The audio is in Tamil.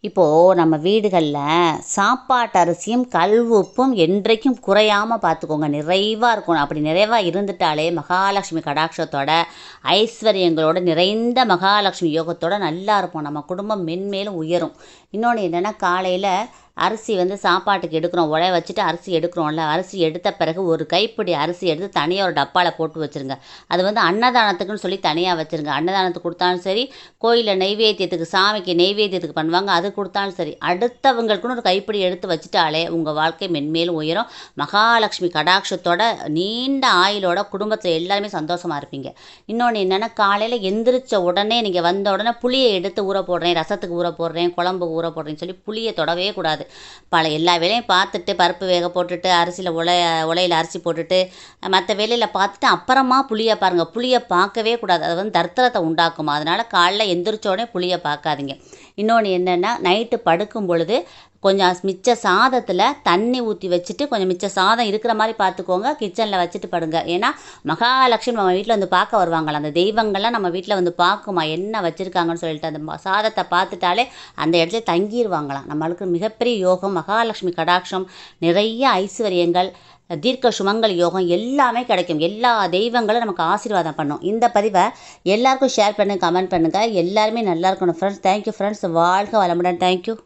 இப்போது நம்ம வீடுகளில் சாப்பாட்டு அரிசியும் கல் உப்பும் என்றைக்கும் குறையாமல் பார்த்துக்கோங்க. நிறைவாக இருக்கணும். அப்படி நிறைவாக இருந்துட்டாலே மகாலட்சுமி கடாட்சத்தோட ஐஸ்வர்யங்களோட நிறைந்த மகாலட்சுமி யோகத்தோட நல்லா இருப்போம். நம்ம குடும்பம் மென்மேலும் உயரும். இன்னொன்று என்னென்னா, காலையில் அரிசி சாப்பாட்டுக்கு எடுக்கிறோம், உலைய வச்சுட்டு அரிசி எடுக்கிறோம்ல, அரிசி எடுத்த பிறகு ஒரு கைப்பிடி அரிசி எடுத்து தனியாக ஒரு டப்பாவில் போட்டு வச்சுருங்க. அது அன்னதானத்துக்குன்னு சொல்லி தனியாக வச்சுருங்க. அன்னதானத்துக்கு கொடுத்தாலும் சரி, கோயிலில் நெய்வேத்தியத்துக்கு சாமிக்கு நெய்வேத்தியத்துக்கு பண்ணுவாங்க, அது கொடுத்தாலும் சரி, அடுத்தவங்களுக்குன்னு ஒரு கைப்பிடி எடுத்து வச்சுட்டாலே உங்கள் வாழ்க்கை மென்மேலும் உயரும். மகாலட்சுமி கடாட்சத்தோட நீண்ட ஆயுளோட குடும்பத்தில் எல்லாருமே சந்தோஷமாக இருப்பீங்க. இன்னொன்று என்னென்னா, காலையில் எந்திரிச்ச உடனே நீங்கள் வந்த உடனே புளியை எடுத்து ஊற போடுறேன், ரசத்துக்கு ஊற போடுறேன், குழம்பு ஊற போடுறேன்னு சொல்லி புளியை தொடவே கூடாது. எல்லா வேலையும் பார்த்துட்டு பருப்பு வேக போட்டுட்டு அரிசியில் உலையில் அரிசி போட்டுட்டு மற்ற வேலையில் பார்த்துட்டு அப்புறமா புளியை பாருங்கள். புளியை பார்க்கவே கூடாது. அது தர்த்தரத்தை உண்டாக்குமா. அதனால் காலைல எந்திரிச்சோடனே புளியை பார்க்காதீங்க. இன்னொன்று என்னென்னா, நைட்டு படுக்கும் பொழுது கொஞ்சம் மிச்ச சாதத்தில் தண்ணி ஊற்றி வச்சுட்டு கொஞ்சம் மிச்ச சாதம் இருக்கிற மாதிரி பார்த்துக்கோங்க. கிச்சனில் வச்சுட்டு படுங்க. ஏன்னா மகாலட்சுமி நம்ம வீட்டில் பார்க்க வருவாங்களா, அந்த தெய்வங்கள்லாம் நம்ம வீட்டில் பார்க்குமா என்ன வச்சுருக்காங்கன்னு சொல்லிட்டு அந்த சாதத்தை பார்த்துட்டாலே அந்த இடத்துல தங்கிடுவாங்களாம். நம்மளுக்கு மிகப்பெரிய யோகம், மகாலட்சுமி கடாட்சம், நிறைய ஐஸ்வர்யங்கள், தீர்க்க சுமங்கல் யோகம் எல்லாமே கிடைக்கும். எல்லா தெய்வங்களும் நமக்கு ஆசீர்வாதம் பண்ணும். இந்த பதிவை எல்லாருக்கும் ஷேர் பண்ணுங்கள், கமெண்ட் பண்ணுங்கள். எல்லாருமே நல்லா இருக்கணும் ஃப்ரெண்ட்ஸ். Thank you friends. வாழ்க வளமுடன். தேங்க்யூ.